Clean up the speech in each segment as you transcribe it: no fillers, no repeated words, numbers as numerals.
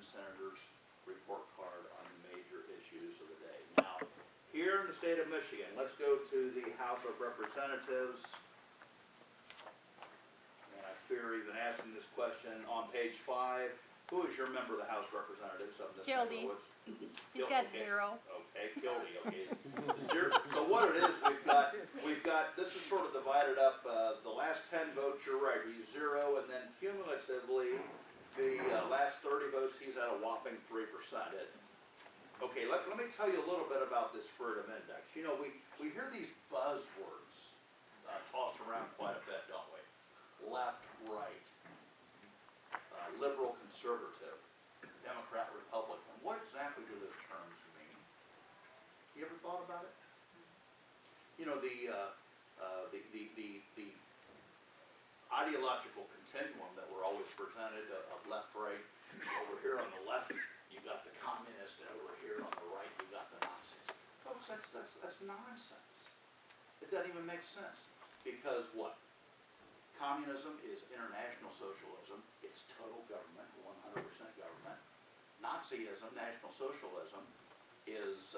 senators' report card on the major issues of the day. Now, here in the state of Michigan, let's go to the House of Representatives. And I fear even asking this question on page 5. Who is your member of the House of Representatives of this Gildy. neighborhood? He's got Okay. 0. Okay, Gildy, okay. Zero. So what it is, we've got, this is sort of divided up, the last 10 votes, you're right, he's 0, and then cumulatively, the last 30 votes, he's at a whopping 3%. Okay, let me tell you a little bit about this Freedom Index. You know, we hear these buzzwords tossed around quite a bit, don't we? Left, right, liberal, conservative, Democrat, Republican. What exactly do those terms mean? You ever thought about it? You know, the ideological continuum that we're always presented of left, right. Over here on the left, you got the communists, and over here on the right, you got the Nazis. Folks, that's nonsense. It doesn't even make sense. Because what? Communism is international socialism. It's total government, 100% government. Nazism, National Socialism, is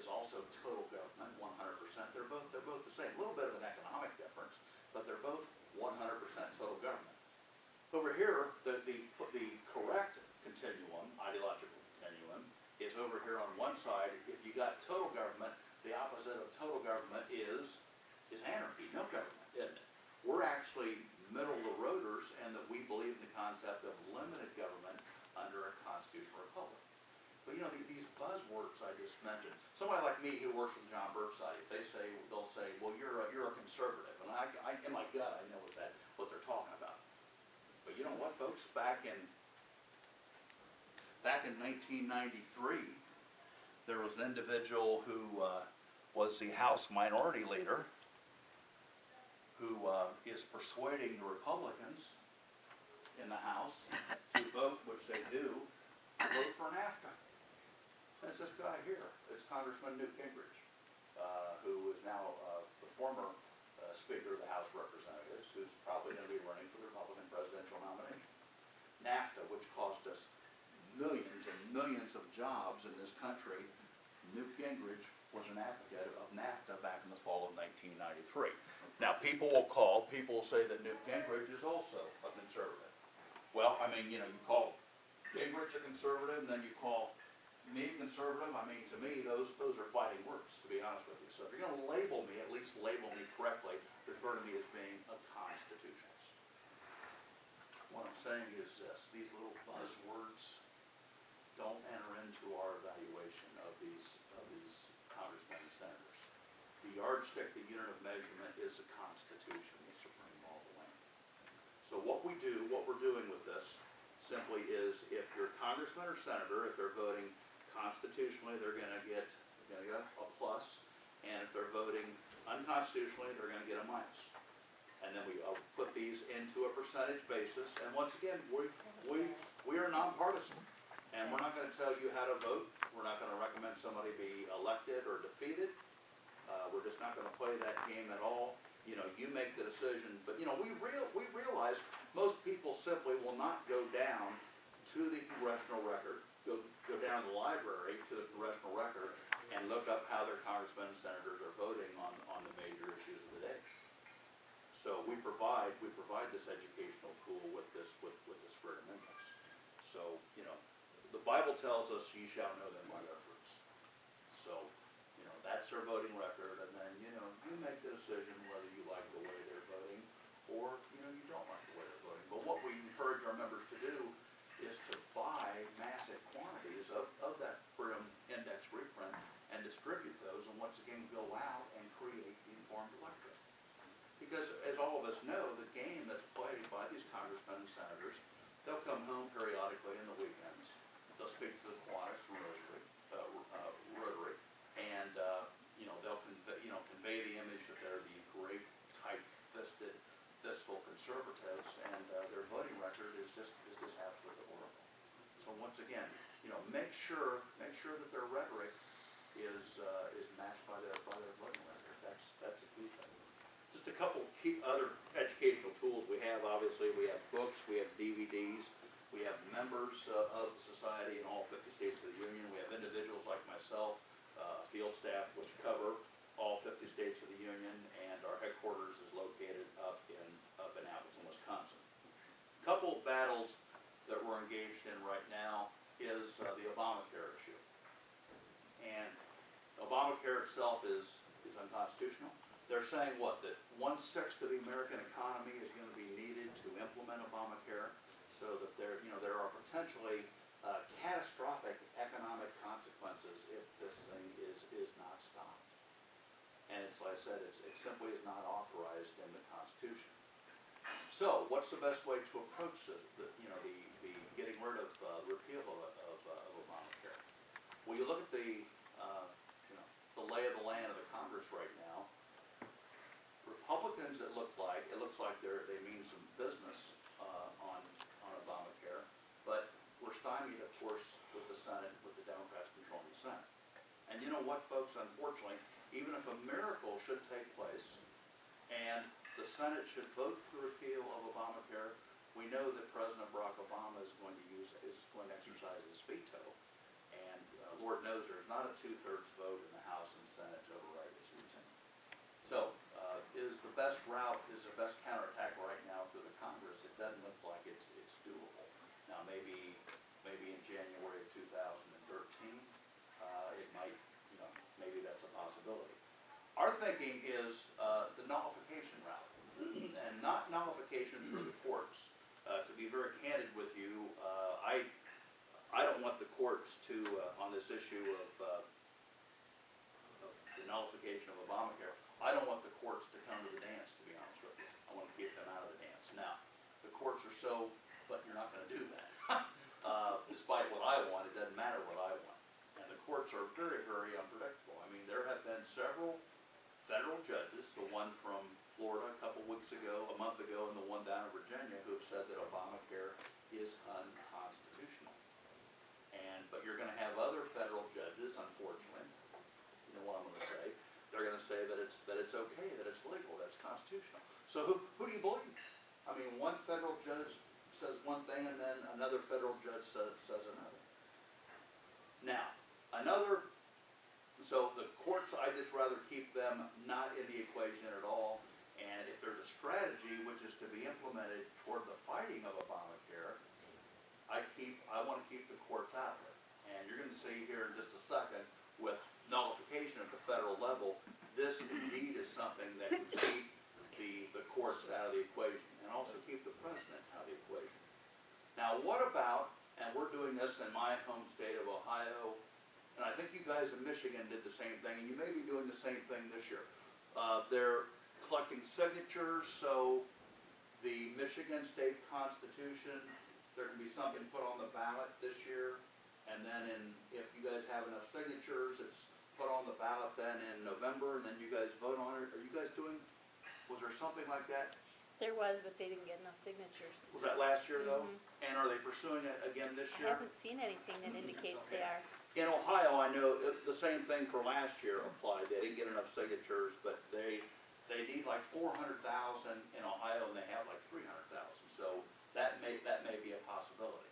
also total government, 100%. They're both the same. A little bit of an economic difference, but they're both 100% total government. Over here, the correct continuum, ideological continuum, is over here on one side. If you got total government, the opposite of total government is anarchy, no government, isn't it? We're actually middle-of-the-roaders, and that we believe in the concept of limited government under a constitutional republic. But you know, these buzzwords I just mentioned, somebody like me who works with John Birch side, they'll say, well, you're a conservative, and I in my gut I know what they're talking about. But you know what, folks? Back in 1993, there was an individual who was the House Minority Leader, who is persuading the Republicans in the House to vote, which they do, to vote for NAFTA. And it's this guy here. It's Congressman Newt Gingrich, who is now the former Speaker of the House of Representatives, who's probably going to be running for the Republican presidential nomination. NAFTA, which cost us millions and millions of jobs in this country, Newt Gingrich was an advocate of NAFTA back in the fall of 1993. Now, people will say that Newt Gingrich is also a conservative. Well, I mean, you know, you call Gingrich a conservative, and then you call me conservative. I mean, to me, those are fighting words, to be honest with you. So if you're going to label me, at least label me correctly. Refer to me as being a constitutionalist. What I'm saying is this: these little buzzwords don't enter into our evaluation of these congressmen and senators. The yardstick, the unit of measurement, is the Constitution, the supreme law of the land. So what we're doing with this simply is, if you're a congressman or senator, if they're voting constitutionally, they're going to get a plus, and if they're voting unconstitutionally, they're going to get a minus. And then we put these into a percentage basis. And once again, we are nonpartisan, and we're not going to tell you how to vote. We're not going to recommend somebody be elected or defeated. We're just not going to play that game at all. You know, you make the decision. But you know, we realize most people simply will not go down to the congressional record, go down to the library to the congressional record, and look up how their congressmen and senators are voting on the major issues of the day. So we provide this educational tool with this Freedom Index. So you know, the Bible tells us, "Ye shall know them by their fruits." So you know, that's their voting record, and then you know, you make the decision whether you like the way they're voting or you know, you don't like the way they're voting. But what we encourage our members to do is to buy massive quantities of that Freedom Index reprint and distribute those, and once again go out and create the informed electorate. Because as all of us know, the game that's played by these congressmen and senators, they'll come home periodically in the weekends. They'll speak to the Kiwanis from Rotary, and you know, they'll convey the image that they're the great tight-fisted fiscal conservatives, and their voting record is just absolutely horrible. So once again, you know, make sure that their rhetoric is matched by their voting record. That's a key thing. Just a couple key other educational tools we have. Obviously, we have books, we have DVDs, we have members of the society in all 50 states of the Union. We have individuals like myself, field staff, which cover all 50 states of the Union, and our headquarters is located up in Appleton, Wisconsin. A couple of battles that we're engaged in right now is the Obamacare issue. And Obamacare itself is unconstitutional. They're saying what, that 1/6 of the American economy is going to be needed to implement Obamacare, so that there are potentially catastrophic economic consequences if this thing is not stopped. And it's like I said, it simply is not authorized in the Constitution. So, what's the best way to approach the getting rid of repeal of Obamacare? Well, you look at the lay of the land of the Congress right now. Republicans, it looks like they mean some business on Obamacare, but we're stymied, of course, with the Senate, with the Democrats controlling the Senate. And you know what, folks? Unfortunately, even if a miracle should take place, and the Senate should vote for the repeal of Obamacare, we know that President Barack Obama is going to exercise his veto, and Lord knows there's not a 2/3 vote in the House and Senate to override his veto. So, is the best counterattack right now through the Congress? It doesn't look like it's doable. Now, maybe in January of 2013, it might, maybe that's a possibility. Our thinking is the nullification route, and not nullification through the courts. To be very candid with you, I don't want the courts to, on this issue of the nullification of Obamacare, I don't want the courts to come to the dance, to be honest with you. I want to keep them out of the dance. Now, the courts are so, but you're not going to do that. Despite what I want, it doesn't matter what I want. And the courts are very, very unpredictable. I mean, there have been several federal judges, the one from Florida a month ago, and the one down in Virginia, who have said that Obamacare is unconstitutional. But you're going to have other federal judges, unfortunately, you know what I'm going to say, they're going to say that it's okay, that it's legal, that it's constitutional. So who do you believe? I mean, one federal judge says one thing, and then another federal judge says another. Now, so the courts, I just rather keep them not in the equation at all. And if there's a strategy which is to be implemented toward the fighting of Obamacare, I want to keep the courts out of it. And you're going to see here in just a second, with nullification at the federal level, this indeed is something that can keep the courts out of the equation, and also keep the president out of the equation. Now, what about, and we're doing this in my home state of Ohio, and I think you guys in Michigan did the same thing, and you may be doing the same thing this year. They're collecting signatures, so the Michigan State Constitution, there can be something put on the ballot this year, and then if you guys have enough signatures, it's put on the ballot then in November, and then you guys vote on it. Are you guys was there something like that? There was, but they didn't get enough signatures. Was that last year though? And are they pursuing it again this year? I haven't seen anything that indicates they are. In Ohio, I know the same thing for last year applied. They didn't get enough signatures, but they need like 400,000 in Ohio, and they have like 300,000. So that may be a possibility.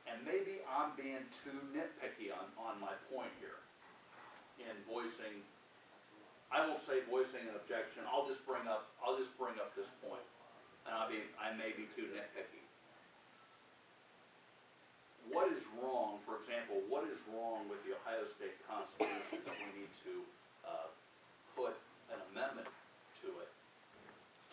And maybe I'm being too nitpicky on my point here in voicing. I won't say voicing an objection. I'll just bring up this point, and I may be too nitpicky. What is wrong, for example, what is wrong with the Ohio State Constitution that we need to put an amendment to it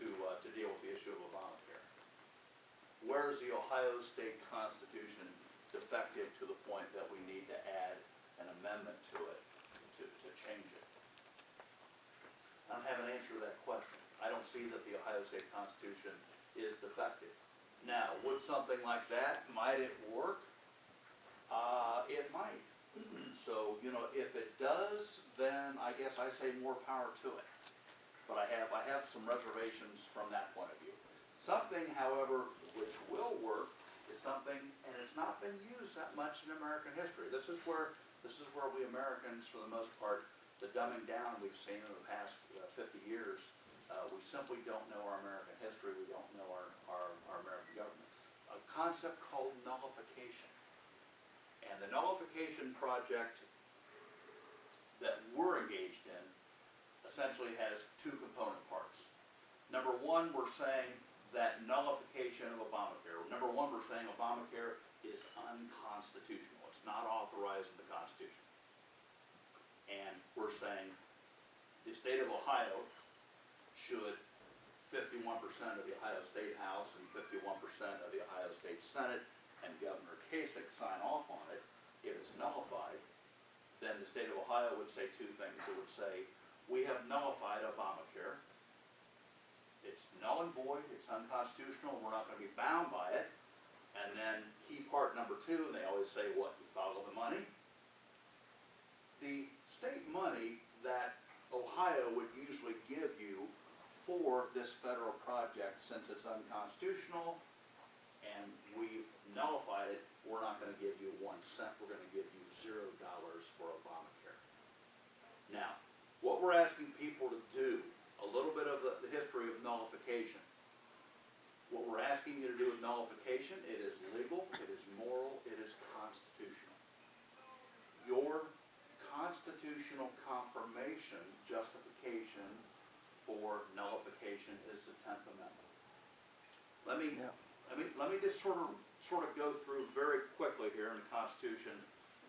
to deal with the issue of Obamacare? Where is the Ohio State Constitution defective to the point that we need to add an amendment to it to change it? I don't have an answer to that question. I don't see that the Ohio State Constitution is defective. Now, would something like that, might it work? It might. So, if it does, then I guess I say more power to it. But I have some reservations from that point of view. Something, however, which will work is something, and it's not been used that much in American history. This is where we Americans, for the most part, the dumbing down we've seen in the past 50 years, we simply don't know our American history. We don't know our American government. A concept called nullification. And the nullification project that we're engaged in essentially has two component parts. Number one, we're saying that nullification of Obamacare. Number one, we're saying Obamacare is unconstitutional. It's not authorized in the Constitution. And we're saying the state of Ohio should 51% of the Ohio State House and 51% of the Ohio State Senate and Governor Kasich sign off on it. If it's nullified, then the state of Ohio would say two things. It would say, we have nullified Obamacare. It's null and void, it's unconstitutional, we're not going to be bound by it. And then key part number two, and they always say, what, you follow the money? The state money that Ohio would usually give you for this federal project, since it's unconstitutional and we've nullified it, we're not going to give you 1 cent, we're going to give you $0 for Obamacare. Now, what we're asking people to do, a little bit of the history of nullification. What we're asking you to do with nullification, it is legal, it is moral, it is constitutional. Your constitutional confirmation justification for nullification is the 10th Amendment. Let me just sort of go through very quickly here in the Constitution.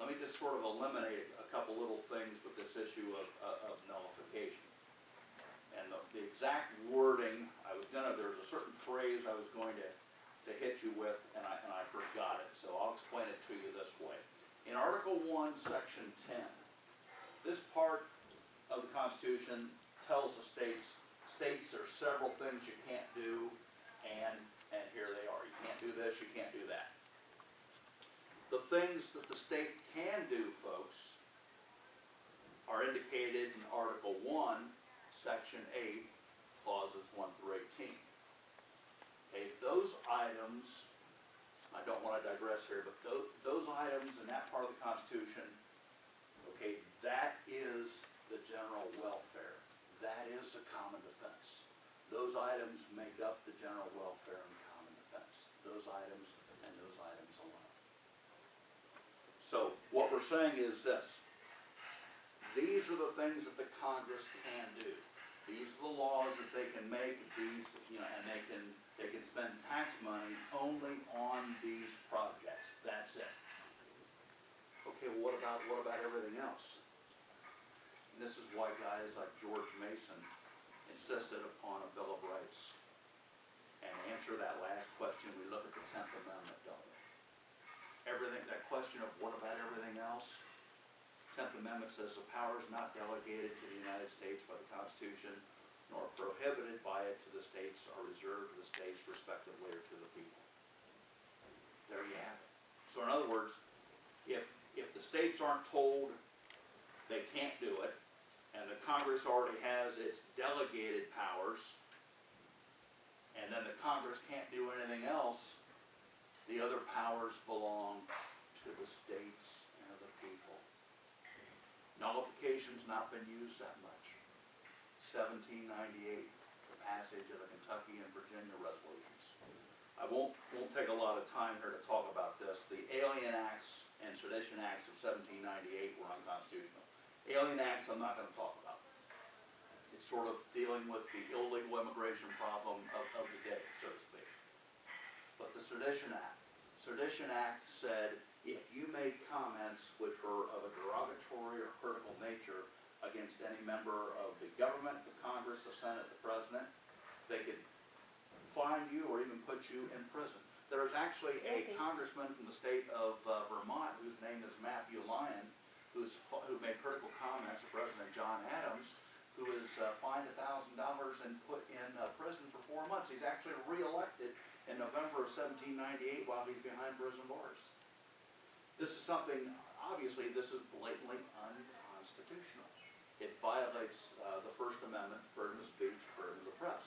Let me just sort of eliminate a couple little things with this issue of nullification. And the exact wording, there's a certain phrase I was going to hit you with, and I forgot it, so I'll explain it to you this way. In Article 1, Section 10, this part of the Constitution tells the states there's several things you can't do, and here they are. You can't do this, you can't do that. The things that the state can do, folks, are indicated in Article 1, Section 8, clauses 1 through 18. Okay, those items, I don't want to digress here, but those items in that part of the Constitution, okay, that is the general welfare. That is the common defense. Those items make up the general welfare and common defense. Those items and those items alone. So what we're saying is this. These are the things that the Congress can do. These are the laws that they can make. And they can spend tax money only on these projects. That's it. Okay, well, what about everything else? And this is why guys like George Mason insisted upon a Bill of Rights. And to answer that last question, we look at the 10th Amendment, don't we? That question of what about everything else? 10th Amendment says the powers not delegated to the United States by the Constitution nor prohibited by it to the states are reserved to the states respectively or to the people. There you have it. So in other words, if the states aren't told they can't do it, and the Congress already has its delegated powers, and then the Congress can't do anything else, the other powers belong to the states and the people. Nullification's not been used that much. 1798, the passage of the Kentucky and Virginia resolutions. I won't take a lot of time here to talk about this. The Alien Acts and Sedition Acts of 1798 were unconstitutional. Alien Acts I'm not going to talk about. It's sort of dealing with the illegal immigration problem of the day, so to speak. But the Sedition Act said if you made comments which were of a derogatory or critical nature against any member of the government, the Congress, the Senate, the President, they could fine you or even put you in prison. There was actually a congressman from the state of Vermont whose name is Matthew Lyon, who made critical comments to President John Adams, who was fined $1,000 and put in prison for 4 months. He's actually reelected in November of 1798 while he's behind prison bars. This is something, obviously, this is blatantly unconstitutional. It violates the First Amendment, freedom of speech, freedom of the press.